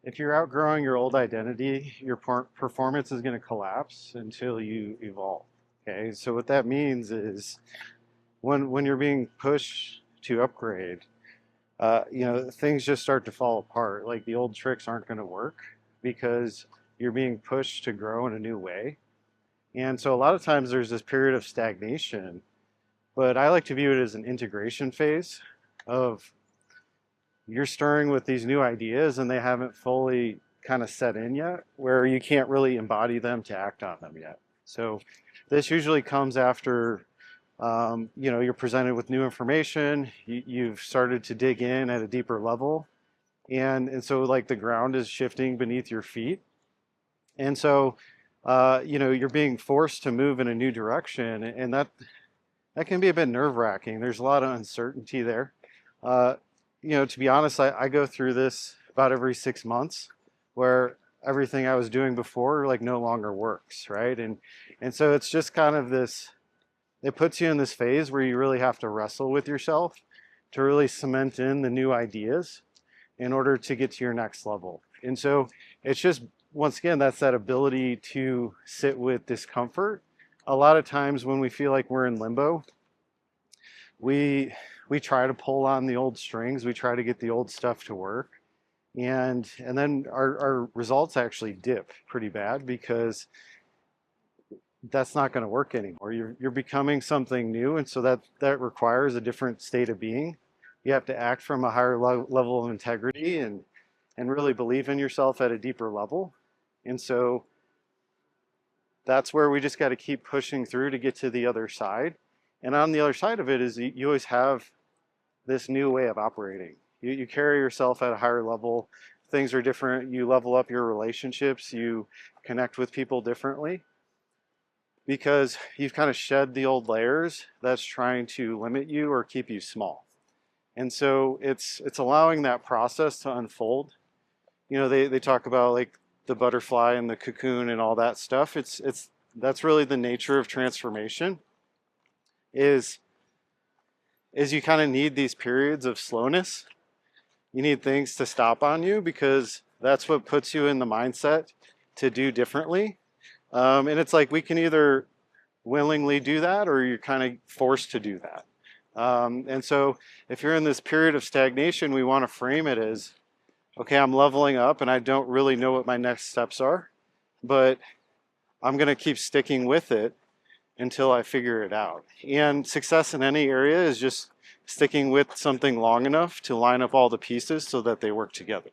if you're outgrowing your old identity, your performance is going to collapse until you evolve. Okay, so what that means is when you're being pushed to upgrade, things just start to fall apart. Like the old tricks aren't going to work because you're being pushed to grow in a new way. And so a lot of times there's this period of stagnation, but I like to view it as an integration phase of you're stirring with these new ideas and they haven't fully kind of set in yet, where you can't really embody them to act on them yet. So this usually comes after you're presented with new information, you've started to dig in at a deeper level, and so like the ground is shifting beneath your feet, and so you're being forced to move in a new direction, and that can be a bit nerve-wracking. There's a lot of uncertainty there. Uh, to be honest, I go through this about every 6 months, where everything I was doing before like no longer works, right? And so it's just kind of this. It puts you in this phase where you really have to wrestle with yourself to really cement in the new ideas in order to get to your next level. And so it's just, once again, that's that ability to sit with discomfort. A lot of times when we feel like we're in limbo, we try to pull on the old strings, we try to get the old stuff to work. And then our results actually dip pretty bad because that's not going to work anymore. You're becoming something new, and so that requires a different state of being. You have to act from a higher level of integrity and really believe in yourself at a deeper level. And so that's where we just got to keep pushing through to get to the other side. And on the other side of it is you always have this new way of operating. You carry yourself at a higher level. Things are different. You level up your relationships. You connect with people differently, because you've kind of shed the old layers that's trying to limit you or keep you small. And so it's allowing that process to unfold. They talk about like the butterfly and the cocoon and all that stuff. It's that's really the nature of transformation, is you kind of need these periods of slowness. You need things to stop on you because that's what puts you in the mindset to do differently. And it's like we can either willingly do that or you're kind of forced to do that. And so if you're in this period of stagnation, we want to frame it as, okay, I'm leveling up and I don't really know what my next steps are, but I'm going to keep sticking with it until I figure it out. And success in any area is just sticking with something long enough to line up all the pieces so that they work together.